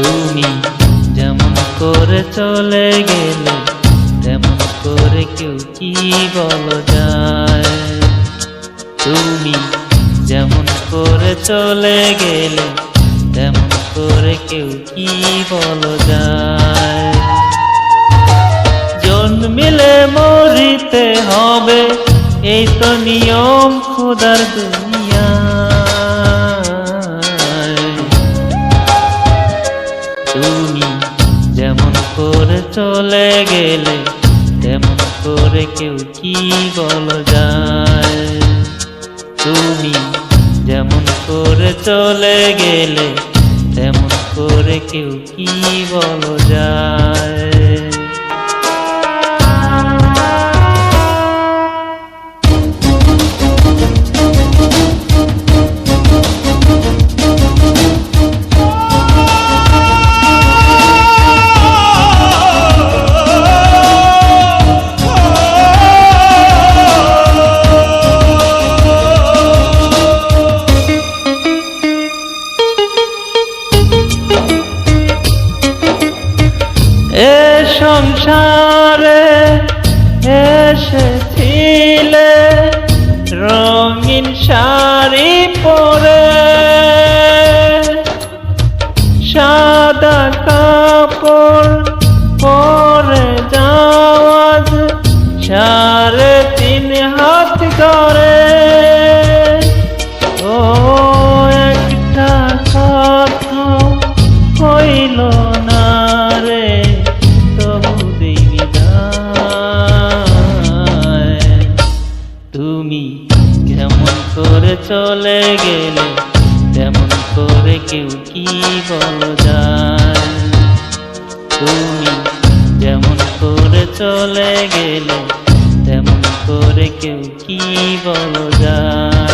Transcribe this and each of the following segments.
তুমি যেমন করে চলে গেলে তেমন করে কেউ কি বলা যায়। তুমি যেমন করে চলে গেলে তেমন করে কেউ কি বলা যায়। জন্মিলে মরিতে হবে, এই তো নিয়ম খোদার দুনিয়ায়। তুমি যেমন করে চলে গেলে তেমন করে কেউ কি বলা যায়। তুমি যেমন করে চলে গেলে তেমন করে কেউ কি বলা যায়। এ সংসারে এসেছিলে রঙিন শাড়ি পরে, সাদা কাপড় পরে যাওয়াজ 3.5 হাত করে। ও একটা কথা হইল না রে, তুমি কেমন করে চলে গেলে তেমন করে কেউ কি বলা যায়। তুমি যেমন করে চলে গেলে তেমন করে কেউ কি বলা যায়।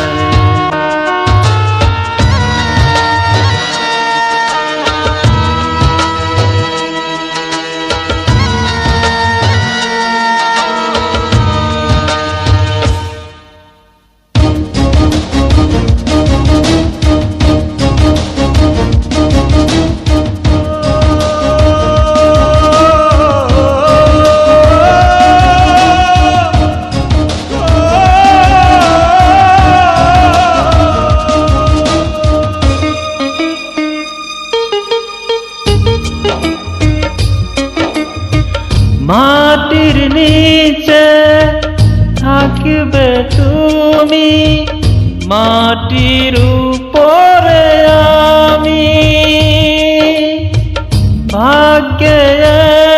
মাটির নিচে থাকবে তুমি, মাটির উপরে আমি। ভাগ্যে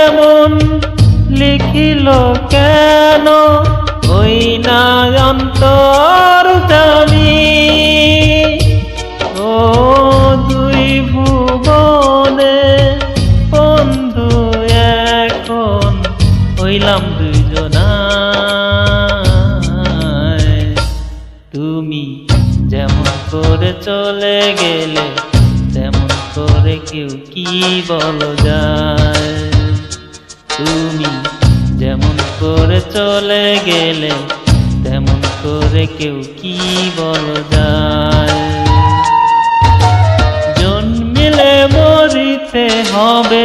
এমন লিখিল কেন, ওই না অন্তর্যামী। ও দুই ভুবনে বন্ধু এখন হইলাম দুজনায়। তুমি যেমন করে চলে গেলে তেমন করে কেউ কি বলা যায়। তুমি যেমন করে চলে গেলে তেমন করে কেউ কি বলা যায়। জন্মিলে মরিতে হবে,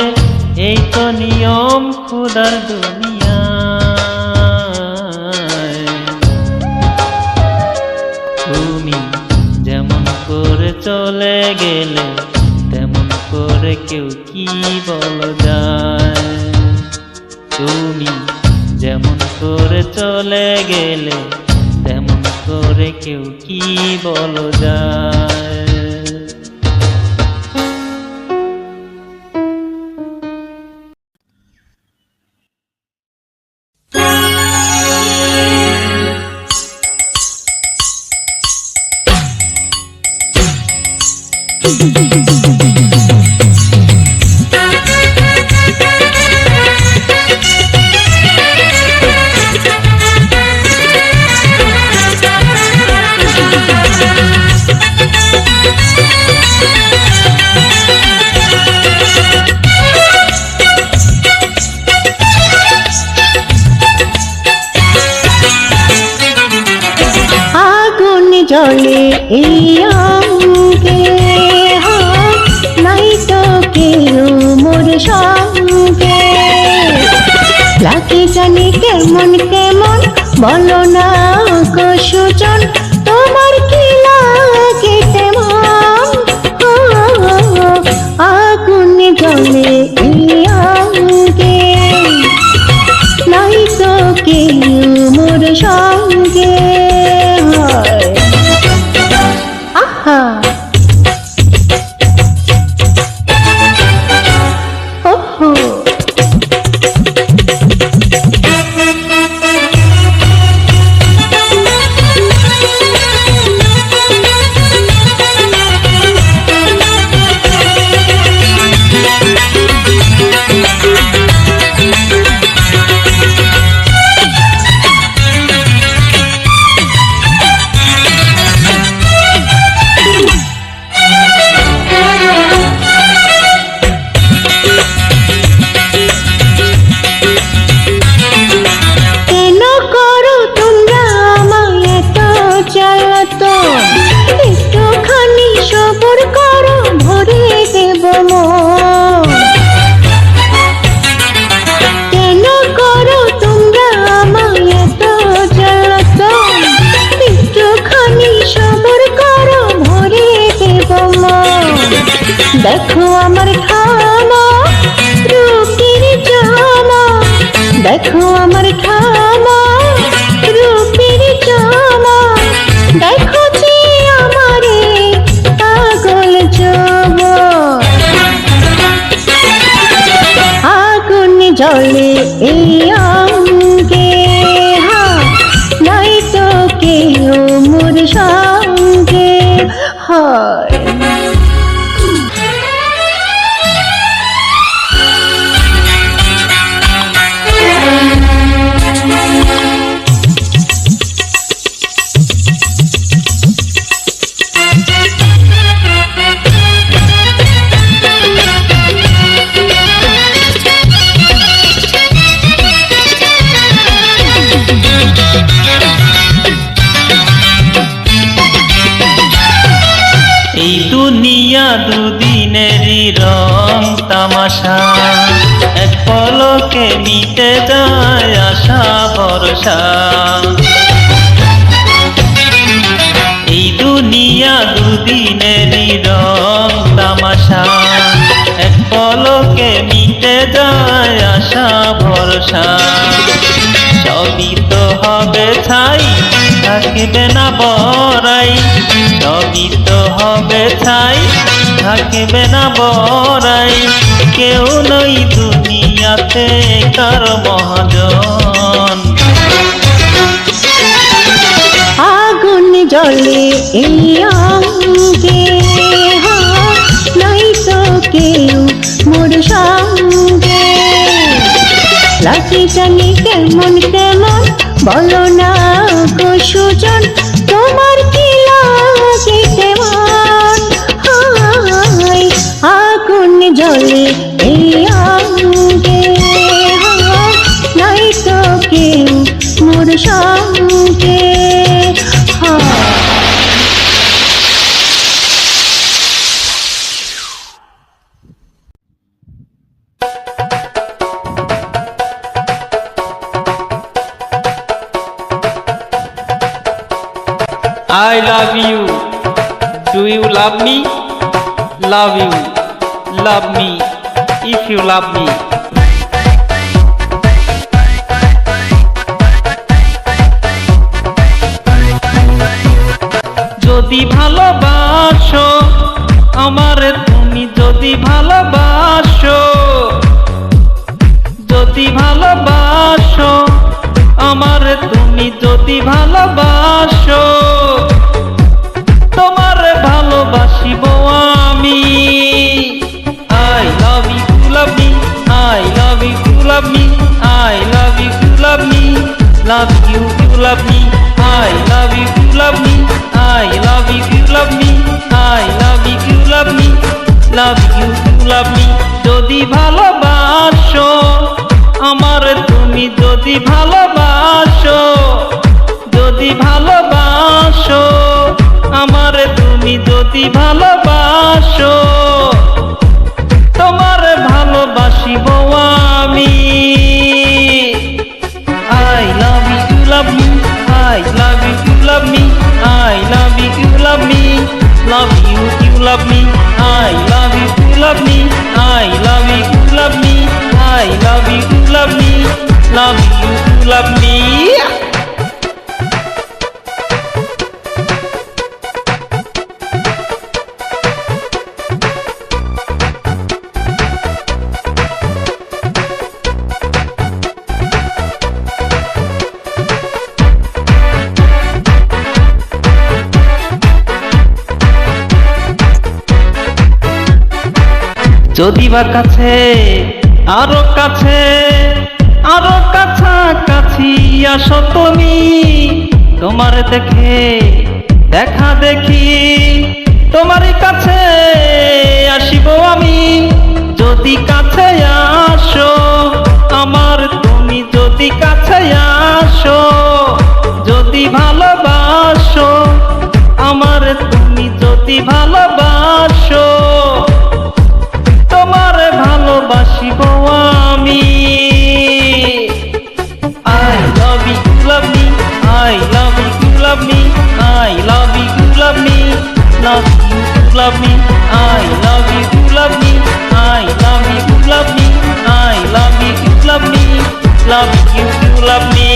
এই তো নিয়ম খোদার দুনিয়ায়। তুমি যেমন করে চলে গেলে তেমন করে কেউ কি বলা যায়। তুমি যেমন করে চলে গেলে তেমন করে কেউ কি বলা যায়। জলে এই অঙ্গে নাই তো কেউ লাকি জানি কেমন কেমন বলো না গো সুজন, তোমার কি লাগে তেমন? আগুন জ্বলে এই অঙ্গে, নাই তো কেউ মোর সঙ্গে। আহা ওহো দেখো আমার খামা রূপের জামা, দেখো আমার খামা রূপের জামা, দেখো যে আমারে পাগল যৌবন। আগুন জ্বলে এই অঙ্গে, নাই তো কেউ মোর সঙ্গে। হয় এই দুনিয়া দুদিনেরই রং তামাশা, এক পলকে মিটে যায় আশা ভরসা। এই দুনিয়া দুদিনেরই রং তামাশা, এক পলকে মিটে যায় আশা ভরসা। সবই তো হবে ছাই, থাকবে না বড়াই, সবই তো হবে ছাই, থাকবে না বড়াই। কেউ নই দুনিয়াতে কার মহাজন। আগুন জ্বলে এই অঙ্গে, নাই তো কেউ মোর সঙ্গে। লাকি জানি কেমন কেমন বলো না গো সুজন, তোমার কি লাগে তেমন? আগুন জ্বলে এই অঙ্গে, নাই তো কেউ মোর সঙ্গে। I love you. Do you love me? Love you. Love me. If you love me. যদি ভালোবাসো আমারে তুমি, যদি ভালোবাসো, যদি ভালোবাসো আমারে তুমি, যদি ভালোবাসো, তোমারে ভালোবাসিব আমি। I love you, love me. I love you, love me. I love you, love me. Love you, love me. I love you, love me. I love you, love me. I love you, love me. Love you, love me. যদি ভালোবাসো আমারে তুমি, যদি ভালোবাসো, যদি ভালোবাসো আমারে তুমি, যদি ভালোবাসো, তোমারে ভালোবাসিব আমি। love me, I love you, you love me, I love you, you love me, love you, you love me. যদি বা কাছে আরো কাছে আরো কাছাকাছি আসো তুমি, তোমার দেখে দেখা দেখি তোমারই কাছে আসিব আমি। যদি কাছে আসো আমার তুমি, যদি কাছে আসো, যদি ভালোবাসো আমার তুমি, যদি ভালোবাসো তোমার ভালোবাসিব আমি। I love you, you love me, I love you, you love me, I love you, you love me, love you, you love me, I love you, you love me, I love you, you love me, I love you, you love me, love you, you love me.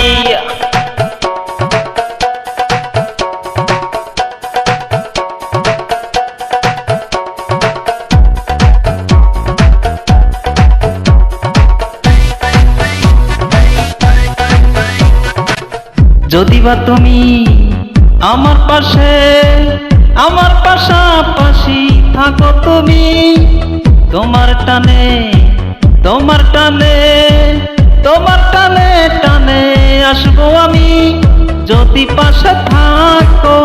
যদি বা তুমি আমার পাশে আমার পাশাপাশি থাকো তুমি, তোমার টানে তোমার টানে তোমার টানে টানে আসবো আমি। যদি পাশে থাকো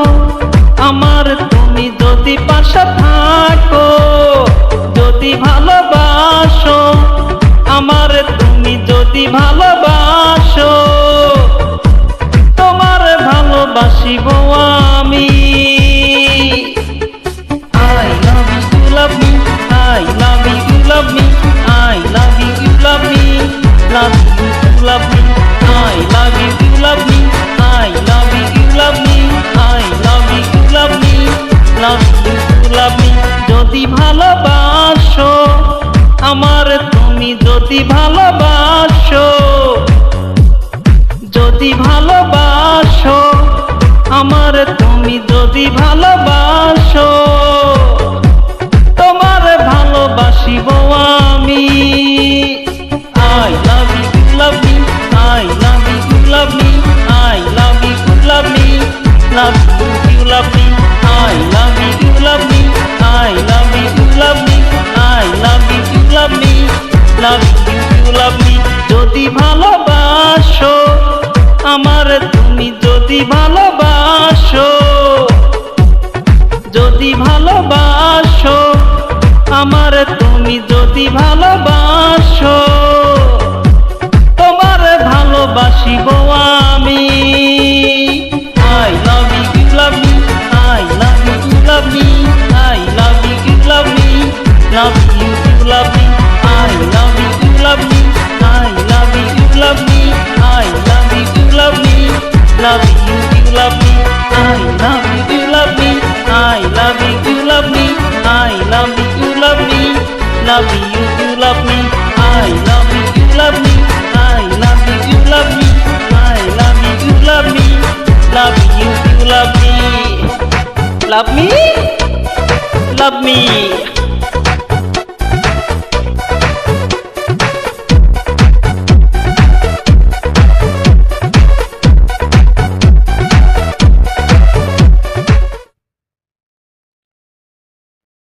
আমার তুমি, যদি পাশে থাকো, যদি ভালোবাসো আমার তুমি, যদি ভালোবাসো তোমার ভালোবাসিব আমি। I love you, you love me, I love you, you love me, I love you, you love me, love you, you love me, I love you, you love me, I love you, you love me, I love you, you love me, love you, you love me. যদি ভালোবাসো আমার তুমি, যদি ভালোবাসো, যদি ভালোবাসো আমার তুমি, যদি ভালোবাসো তোমার ভালোবাসিব আমি। I love you, you love me, I love you, you love me, I love you, you love me, love you, you love me, I love you, you love me, I love you, you love me, I love you, you love me, love you, you love me. যদি ভালোবাসো আমার তুমি, যদি ভালোবাসো, যদি ভালোবাসো আমার তুমি, যদি ভালোবাসো তোমার ভালোবাসিব আমি। I love you, you love me, I love you, you love me, I love you, you love me, love you, you love me, I love you, you love me, I love you, you love me, I love you, you love me, love you, you love me, I love you, you love me, I love you, you love me, I love you, you love me, love you, you love me, I love you, you love me, I love you, you love me, I love you, you love me, love you, you love me, love me, love me.